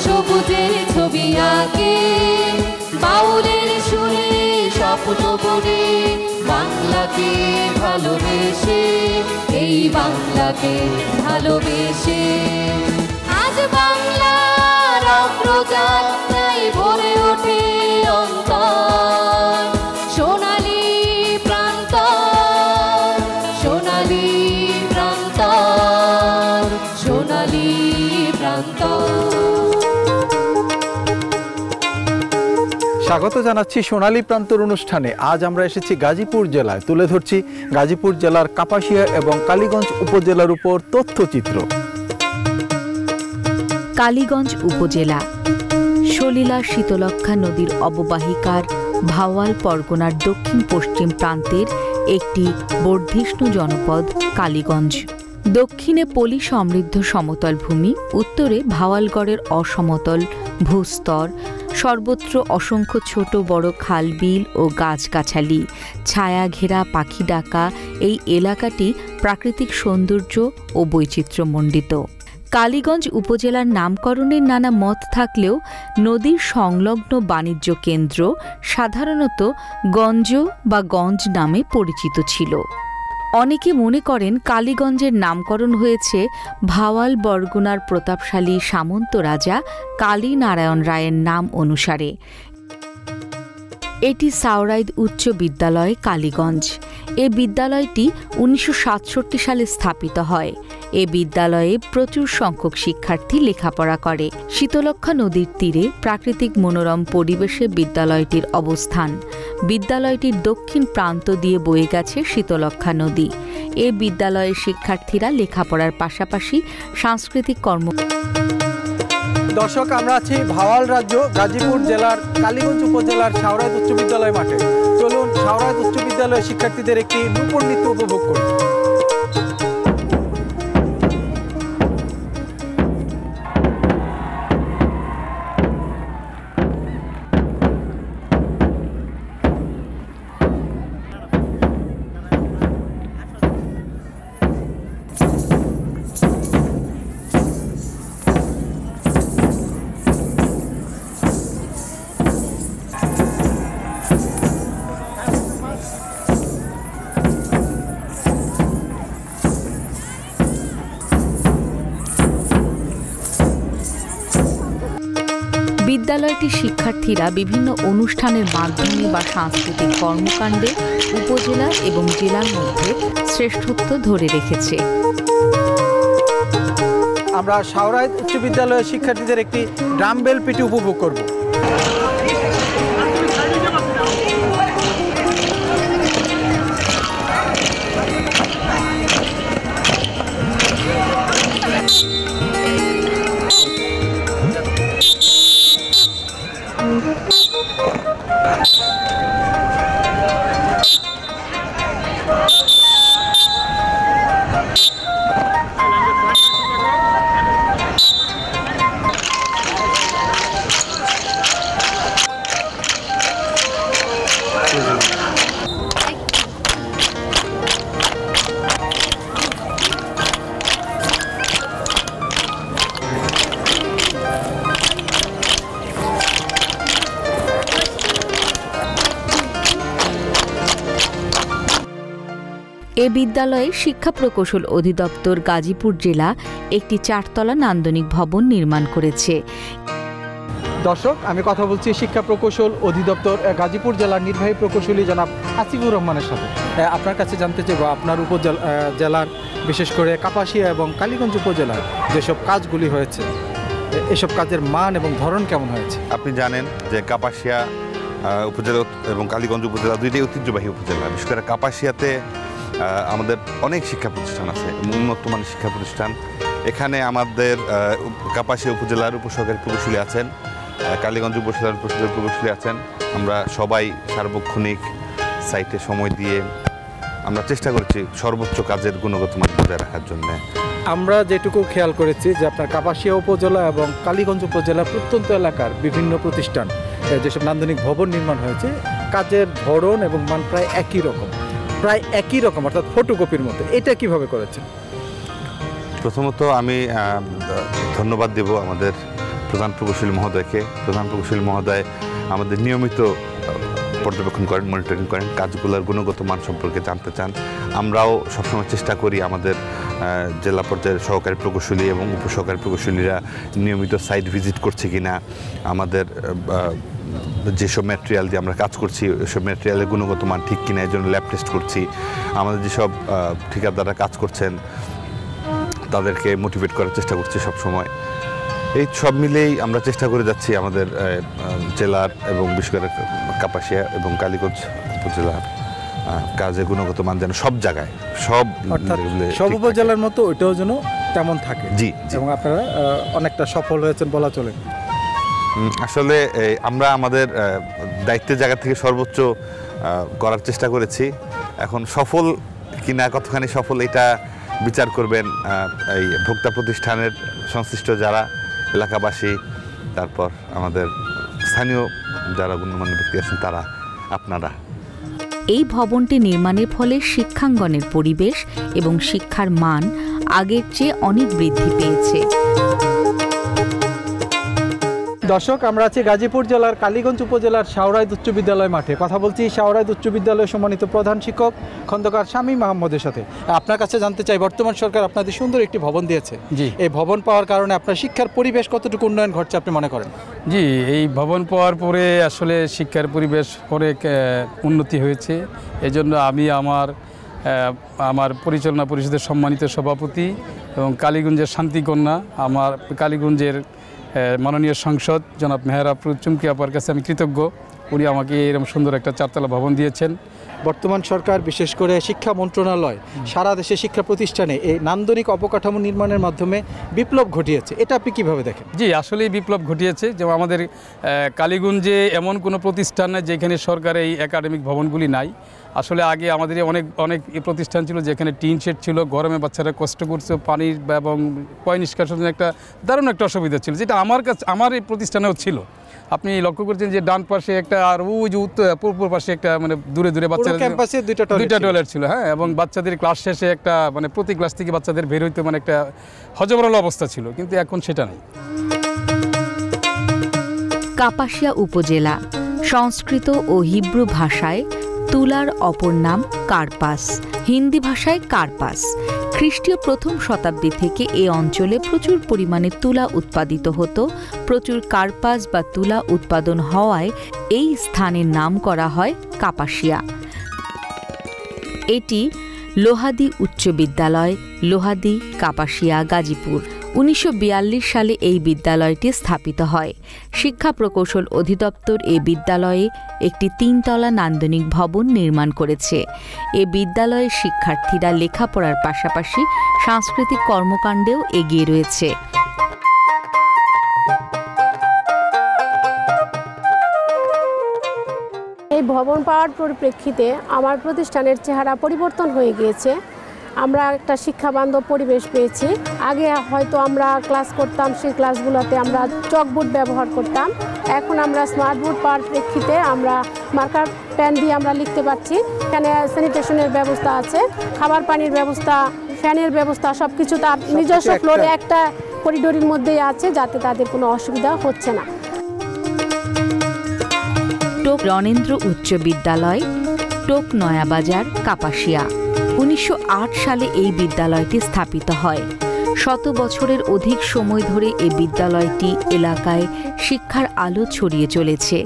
সবুজে ছবি আঁকে বাউলের সুরে স্বপ্ন বনে বাংলাকে ভালোবেসে এই বাংলাকে ভালোবেসে আজ বাংলার অগ্রযাত্রায় ভরে ওঠে অন্তর সোনালী প্রান্তর সোনালী প্রান্তর সোনালী প্রান্তর। স্বাগত জানাচ্ছি সোনালী প্রান্তর অনুষ্ঠানে। আজ আমরা এসেছি গাজীপুর জেলায়, তুলে ধরছি গাজীপুর জেলার কাপাসিয়া এবং কালীগঞ্জ উপজেলার উপর তথ্যচিত্র। কালীগঞ্জ উপজেলা সলিলা শীতলক্ষ্যা নদীর অববাহিকার ভাওয়াল পরগনার দক্ষিণ পশ্চিম প্রান্তের একটি বর্ধিষ্ণু জনপদ কালীগঞ্জ। দক্ষিণে পলি সমৃদ্ধ সমতল ভূমি, উত্তরে ভাওয়ালগড়ের অসমতল ভূস্তর, সর্বত্র অসংখ্য ছোট বড় খাল বিল ও গাছগাছালি, ছায়া ঘেরা পাখি ডাকা এই এলাকাটি প্রাকৃতিক সৌন্দর্য ও বৈচিত্র্যমণ্ডিত। কালীগঞ্জ উপজেলার নামকরণের নানা মত থাকলেও নদীর সংলগ্ন বাণিজ্য কেন্দ্র সাধারণত গঞ্জ বা গঞ্জ নামে পরিচিত ছিল। অনেকে মনে করেন কালীগঞ্জের নামকরণ হয়েছে ভাওয়াল বরগুনার প্রতাপশালী সামন্ত রাজা কালীনারায়ণ রায়ের নাম অনুসারে। এটি সাওরাইদ উচ্চ বিদ্যালয় কালীগঞ্জ। এ বিদ্যালয়টি 1967 সালে স্থাপিত হয়। এ বিদ্যালয়ে প্রচুর সংখ্যক শিক্ষার্থী লেখাপড়া করে। শীতলক্ষ্যা নদীর তীরে প্রাকৃতিক মনোরম পরিবেশে বিদ্যালয়টির অবস্থান। বিদ্যালয়টির দক্ষিণ প্রান্ত দিয়ে বয়ে গেছে শীতলক্ষ্যা নদী। এ বিদ্যালয়ের শিক্ষার্থীরা লেখাপড়ার পাশাপাশি সাংস্কৃতিক কর্ম। দর্শক, আমরা আছি ভাওয়াল রাজ্য গাজীপুর জেলার কালীগঞ্জ উপজেলার সাওরাইদ উচ্চ বিদ্যালয় মাঠে। চলুন সাওরাইদ উচ্চ বিদ্যালয়ের শিক্ষার্থীদের একটি নূপুর নৃত্য উপভোগ করি। বিদ্যালয়টির শিক্ষার্থীরা বিভিন্ন অনুষ্ঠানের মাধ্যমে বা সাংস্কৃতিক কর্মকাণ্ডে উপজেলা এবং জেলার মধ্যে শ্রেষ্ঠত্ব ধরে রেখেছে। আমরা সাওরাইদ উচ্চ বিদ্যালয়ের শিক্ষার্থীদের একটি ড্রাম বেল পিটি উপভোগ করব। এ বিদ্যালয়ে শিক্ষা প্রকৌশল অধিদপ্তর গাজীপুর জেলা একটি 4তলা নান্দনিক ভবন নির্মাণ করেছে। দর্শক, আমি কথা বলছি শিক্ষা প্রকৌশল অধিদপ্তর গাজীপুর জেলার নির্বাহী প্রকৌশলী জনাব আসিফুর রহমানের সাথে। আপনার কাছে জানতে চাইব, আপনার জেলার বিশেষ করে কাপাসিয়া এবং কালীগঞ্জ উপজেলার যেসব কাজগুলি হয়েছে, এসব কাজের মান এবং ধরন কেমন হয়েছে? আপনি জানেন যে কাপাসিয়া উপজেলা এবং কালীগঞ্জ উপজেলা দুইটাই ঐতিহ্যবাহী উপজেলা। বিশেষ করে কাপাসিয়াতে আমাদের অনেক শিক্ষা প্রতিষ্ঠান আছে, উন্নত মানের শিক্ষা প্রতিষ্ঠান। এখানে আমাদের কাপাসিয়া উপজেলার উপসহকারী প্রকৌশলী আছেন, কালীগঞ্জ উপজেলার প্রকৌশলী আছেন। আমরা সবাই সার্বক্ষণিক সাইটে সময় দিয়ে আমরা চেষ্টা করছি সর্বোচ্চ কাজের গুণগত মান বজায় রাখার জন্য। আমরা যেটুকু খেয়াল করেছি যে আপনার কাপাসিয়া উপজেলা এবং কালীগঞ্জ উপজেলার প্রত্যন্ত এলাকার বিভিন্ন প্রতিষ্ঠান যেসব নান্দনিক ভবন নির্মাণ হয়েছে, কাজের ধরন এবং মান প্রায় একই রকম, অর্থাৎ ফটোকপির মতো। এটা কিভাবে করেছেন? প্রথমত আমি ধন্যবাদ দেব আমাদের প্রধান প্রকৌশলী মহোদয়কে। প্রধান প্রকৌশলী মহোদয় আমাদের নিয়মিত পর্যবেক্ষণ করেন, মনিটরিং করেন, কাজগুলোর গুণগত মান সম্পর্কে জানতে চান। আমরাও সবসময় চেষ্টা করি আমাদের জেলা পর্যায়ের সহকারী প্রকৌশলী এবং উপসহকারী প্রকৌশলীরা নিয়মিত সাইট ভিজিট করছে কিনা, আমাদের যেসব ম্যাটেরিয়াল দিয়ে আমরা কাজ করছি ওইসব ম্যাটেরিয়ালের গুণগত মান ঠিক কিনা, এই জন্য ল্যাব টেস্ট করছি। আমাদের যেসব ঠিকাদাররা কাজ করছেন তাদেরকে মোটিভেট করার চেষ্টা করছি সবসময়। এই সব মিলেই আমরা চেষ্টা করে যাচ্ছি আমাদের জেলার এবং বিশেষ করে কাপাসিয়া এবং কালীগঞ্জ উপজেলার কাজের গুণগত মান যেন সব জায়গায় সব উপজেলার মতো ওইটাও যেন তেমন থাকে। জি, এবং আপনারা অনেকটা সফল হয়েছেন বলা চলে। আসলে আমরা আমাদের দায়িত্বের জায়গা থেকে সর্বোচ্চ করার চেষ্টা করেছি। এখন সফল কিনা, কতখানি সফল এটা বিচার করবেন এই ভোক্তা প্রতিষ্ঠানের সংশ্লিষ্ট যারা এলাকাবাসী, তারপর আমাদের স্থানীয় যারা গণ্যমান্য ব্যক্তি আছেন তারা, আপনারা। এই ভবনটি নির্মাণের ফলে শিক্ষাঙ্গনের পরিবেশ এবং শিক্ষার মান আগের চেয়ে অনেক বৃদ্ধি পেয়েছে। দর্শক, আমরা আছি গাজীপুর জেলার কালীগঞ্জ উপজেলার শাওরাইদ উচ্চ বিদ্যালয় মাঠে। কথা বলছি শাওরাইদ উচ্চ বিদ্যালয়ের সম্মানিত প্রধান শিক্ষক খন্দকার শামীম মাহমুদের সাথে। আপনার কাছে জানতে চাই, বর্তমান সরকার আপনাদের সুন্দর একটি ভবন দিয়েছে। জি, এই ভবন পাওয়ার কারণে আপনার শিক্ষার পরিবেশ কতটুকু উন্নয়ন ঘটছে আপনি মনে করেন? জি, এই ভবন পাওয়ার পরে আসলে শিক্ষার পরিবেশ অনেক উন্নতি হয়েছে। এজন্য আমি আমার পরিচালনা পরিষদের সম্মানিত সভাপতি এবং কালীগঞ্জের শান্তিকন্যা, আমার কালীগঞ্জের মাননীয় সংসদ জনাব মেহের আফরোজ চুমকি আপার কাছে আমি কৃতজ্ঞ। উনি আমাকে এরকম সুন্দর একটা 4তলা ভবন দিয়েছেন। বর্তমান সরকার বিশেষ করে শিক্ষা মন্ত্রণালয় সারা দেশে শিক্ষা প্রতিষ্ঠানে এই নান্দনিক অবকাঠামো নির্মাণের মাধ্যমে বিপ্লব ঘটিয়েছে, এটা আপনি কীভাবে দেখেন? জি, আসলেই বিপ্লব ঘটিয়েছে। যেমন আমাদের কালীগঞ্জে এমন কোনো প্রতিষ্ঠান নাই যেখানে সরকার এই একাডেমিক ভবনগুলি নাই। আসলে আগে আমাদের অনেক প্রতিষ্ঠান ছিল যেখানে টিন শেড ছিল, গরমে বাচ্চারা কষ্ট করছে, পানির এবং পয় নিষ্কাশনের একটা দারুণ একটা অসুবিধা ছিল, যেটা আমার এই প্রতিষ্ঠানেও ছিল। আপনি লক্ষ্য করছেন যে ডান পাশে একটা আর ওই যে পূর্ব পাশে একটা মানে দূরে বাচ্চাদের ক্যাম্পাসে দুইটা টয়লেট ছিল। হ্যাঁ, এবং বাচ্চাদের ক্লাস শেষে একটা মানে প্রতি ক্লাস থেকে বাচ্চাদের বের হইতে মানে একটা হজবরল অবস্থা ছিল, কিন্তু এখন সেটা নেই। কাপাসিয়া উপজেলা সংস্কৃত ও হিব্রু ভাষায় তুলার অপর নাম কার্পাস, হিন্দি ভাষায় কার্পাস। খ্রিস্টীয় প্রথম শতাব্দী থেকে এ অঞ্চলে প্রচুর পরিমাণে তুলা উৎপাদিত হতো। প্রচুর কার্পাস বা তুলা উৎপাদন হওয়ায় এই স্থানের নাম করা হয় কাপাসিয়া। এটি লোহাদি উচ্চ বিদ্যালয়, লোহাদি, কাপাসিয়া, গাজীপুর। 1942 সালে এই বিদ্যালয়টি স্থাপিত হয়। শিক্ষা প্রকৌশল অধিদপ্তর এই বিদ্যালয়ে একটি 3তলা নান্দনিক ভবন নির্মাণ করেছে। এ বিদ্যালয়ের শিক্ষার্থীরা লেখাপড়ার পাশাপাশি সাংস্কৃতিক কর্মকাণ্ডেও এগিয়ে রয়েছে। এই ভবন পাওয়ার পরিপ্রেক্ষিতে আমার প্রতিষ্ঠানের চেহারা পরিবর্তন হয়ে গিয়েছে। আমরা একটা শিক্ষাবান্ধব পরিবেশ পেয়েছি। আগে হয়তো আমরা ক্লাস করতাম, সেই ক্লাসগুলোতে আমরা চকবোর্ড ব্যবহার করতাম। এখন আমরা স্মার্ট বোর্ড পাওয়ার প্রেক্ষিতে আমরা মার্কার পেন দিয়ে আমরা লিখতে পারছি। এখানে স্যানিটেশনের ব্যবস্থা আছে, খাবার পানির ব্যবস্থা, ফ্যানের ব্যবস্থা, সব কিছু তার নিজস্ব ফ্লোরে একটা করিডোরের মধ্যেই আছে, যাতে তাদের কোনো অসুবিধা হচ্ছে না। টোক রণেন্দ্র উচ্চ বিদ্যালয়, টোক নয়াবাজার, কাপাসিয়া। 1908 সালে এই বিদ্যালয়টি স্থাপিত হয়। 100 বছরের অধিক সময় ধরে এই বিদ্যালয়টি এলাকায় শিক্ষার আলো ছড়িয়ে চলেছে।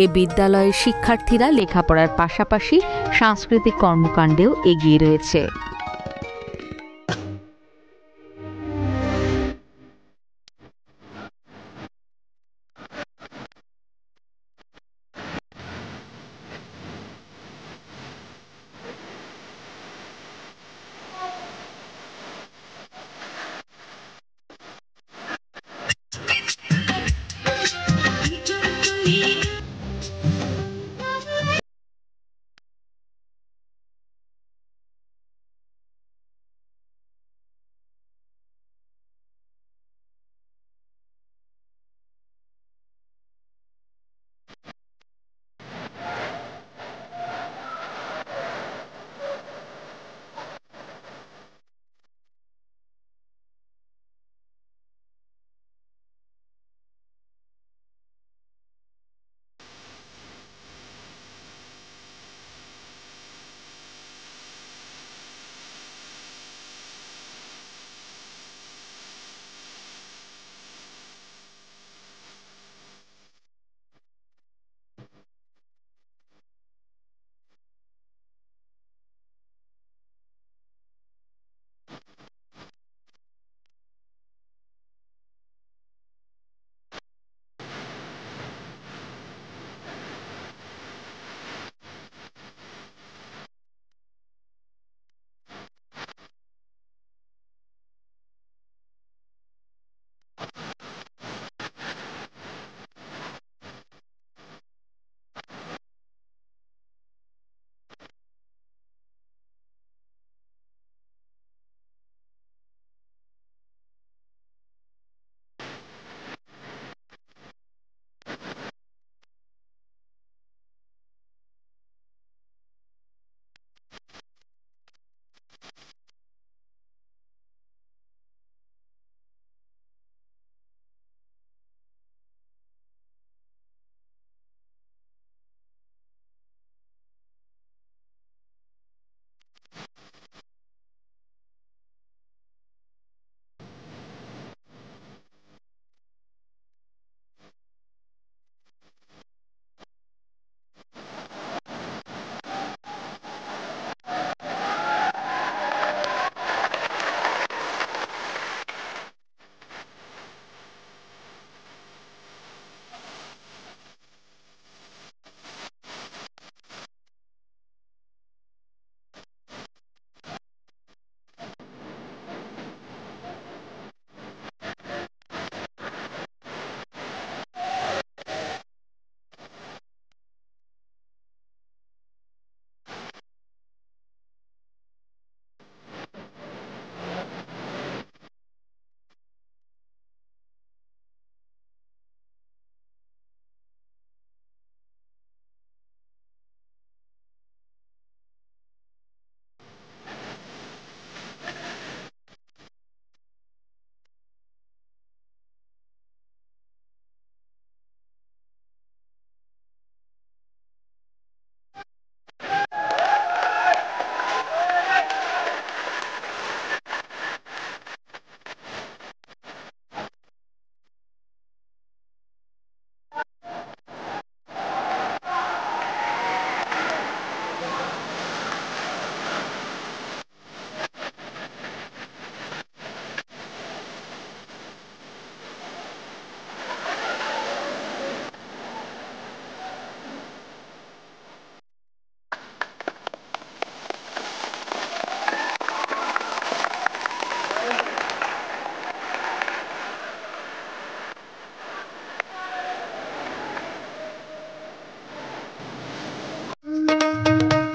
এ বিদ্যালয়ের শিক্ষার্থীরা লেখাপড়ার পাশাপাশি সাংস্কৃতিক কর্মকাণ্ডেও এগিয়ে রয়েছে।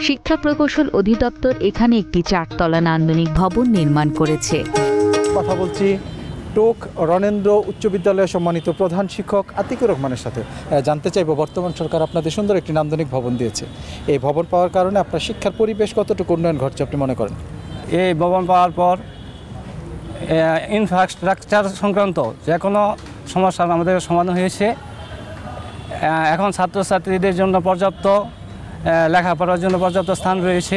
শিক্ষা প্রকৌশল অধিদপ্তর এখানে একটি 4 তলা নান্দনিক ভবন নির্মাণ করেছে। কথা বলছি টোক রণেন্দ্র উচ্চ বিদ্যালয়ের সম্মানিত প্রধান শিক্ষক আতিকুর রহমানের সাথে। জানতে চাইব, বর্তমান সরকার আপনাদের সুন্দর একটি নান্দনিক ভবন দিয়েছে, এই ভবন পাওয়ার কারণে আপনার শিক্ষার পরিবেশ কতটুকু উন্নয়ন ঘটছে আপনি মনে করেন? এই ভবন পাওয়ার পর ইনফ্রাস্ট্রাকচার সংক্রান্ত যে কোনো সমস্যার আমাদের সমাধান হয়েছে। এখন ছাত্রছাত্রীদের জন্য পর্যাপ্ত লেখাপড়ার জন্য পর্যাপ্ত স্থান রয়েছে।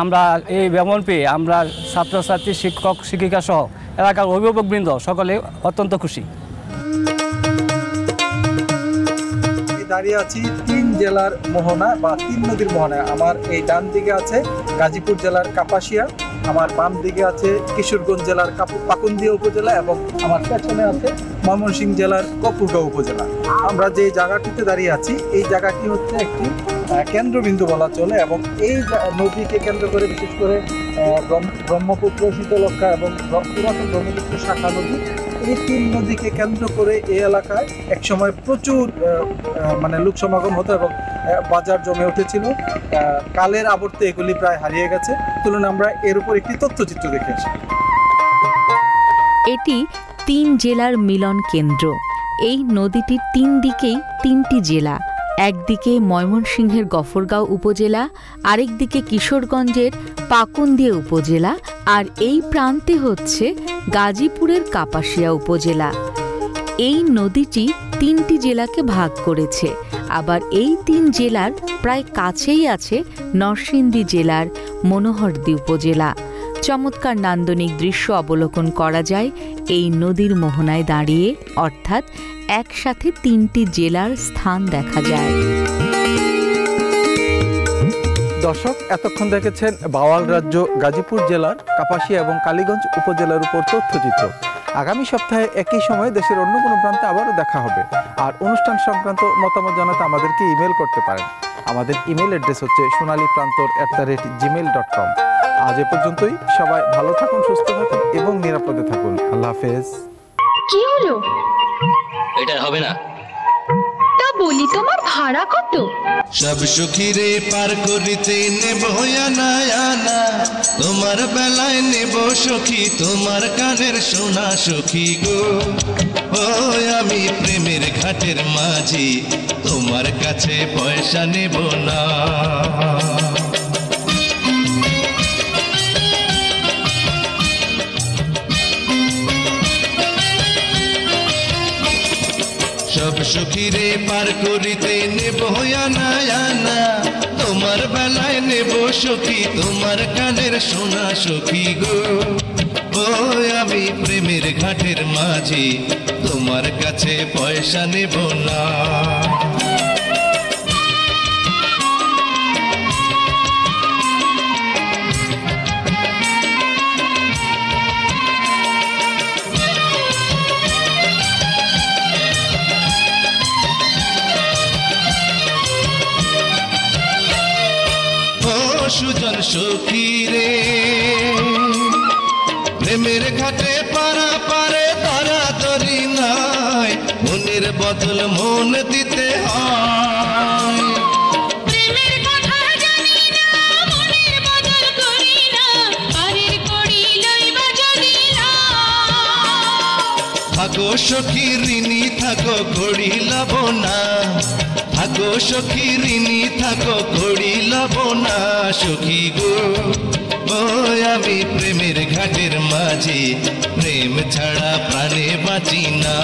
আমরা এই ভবন পেয়ে আমরা ছাত্রছাত্রী, শিক্ষক শিক্ষিকা সহ এলাকার অভিভাবকবৃন্দ সকলে অত্যন্ত খুশি। দাঁড়িয়ে আছি 3 জেলার মোহনা বা 3 নদীর মোহনায়। আমার এই ডান দিকে আছে গাজীপুর জেলার কাপাসিয়া, আমার বাম দিকে আছে কিশোরগঞ্জ জেলার পাকুন্দিয়া উপজেলা এবং আমার পেছনে আছে ময়মনসিংহ জেলার গফুরগাঁও উপজেলা। আমরা যে জায়গাটিতে দাঁড়িয়ে আছি এই জায়গাটি হচ্ছে একটি কেন্দ্রবিন্দু বলা চলে এবং এই নদীকে কেন্দ্র করে বিশেষ করে ব্রহ্মপুত্র, শীতলক্ষা এবং পুরাতন ব্রহ্মপুত্র শাখা নদী, এই 3 নদীকে কেন্দ্র করে এই এলাকায় একসময় প্রচুর লোক সমাগম হতো এবং বাজার জমে উঠেছিল। কালের আবর্তে এগুলি প্রায় হারিয়ে গেছে। চলুন আমরা এর উপর একটি তথ্যচিত্র দেখে আসি। এটি 3 জেলার মিলন কেন্দ্র। এই নদীটির 3 দিকেই 3টি জেলা, একদিকে ময়মনসিংহের গফরগাঁও উপজেলা, আরেকদিকে কিশোরগঞ্জের পাকুন্দিয়া উপজেলা, আর এই প্রান্তে হচ্ছে গাজীপুরের কাপাসিয়া উপজেলা। এই নদীটি 3টি জেলাকে ভাগ করেছে। আবার এই 3 জেলার প্রায় কাছেই আছে নরসিংদী জেলার মনোহরদী উপজেলা। চমৎকার নান্দনিক দৃশ্য অবলোকন করা যায় এই নদীর মোহনায় দাঁড়িয়ে, অর্থাৎ একসাথে 3টি জেলার স্থান দেখা যায়। দর্শক, এতক্ষণ দেখেছেন বাওয়াল রাজ্য গাজীপুর জেলার কাপাসিয়া এবং কালীগঞ্জ উপজেলার উপর তথ্যচিত্র। আগামী সপ্তাহে একই সময় দেশের অন্য কোনো প্রান্তে আবারও দেখা হবে। আর অনুষ্ঠান সংক্রান্ত মতামত জানাতে আমাদেরকে ইমেল করতে পারেন। আমাদের ইমেল অ্যাড্রেস হচ্ছে sonaliprantор@gmail.com। আজ এ পর্যন্তই। সবাই ভালো থাকুন, সুস্থ থাকুন এবং নিরাপদে থাকুন। আল্লাহ হাফেজ। কি হলো? এটা হবে না। তা বলি, তোমার ভাড়া কত? সব সুখীরে পার করিতে নেব আনা আনা, তোমার বেলায় নেব সখী তোমার কানের সোনা সখী গো। ও আমি প্রেমের ঘাটের মাঝি, তোমার কাছে পয়সা নেব না। সব সুখীরে পার করিতে নেব আনা আনা, তোমার বেলায় নেব সখী তোমার কানের সোনা সখী গো। ও আমি প্রেমের ঘাটের মাঝি, তোমার কাছে পয়সা নেব না। সুজন সখী রে, প্রেমের ঘাটে পারা পারে ধরাধরি নাই, মনের বদল মন দিতে হয়। প্রেমের কথা জানি না, মনের বদল করি না, পারের করি লইবা যদি না। থাকো সখী ঋণী থাকো করি লব না, থাকো সখী ঋণী থাকো করি লব না সখী গো। ও আমি প্রেমের ঘাটের মাঝি, প্রেম ছাড়া প্রাণে বাঁচি না।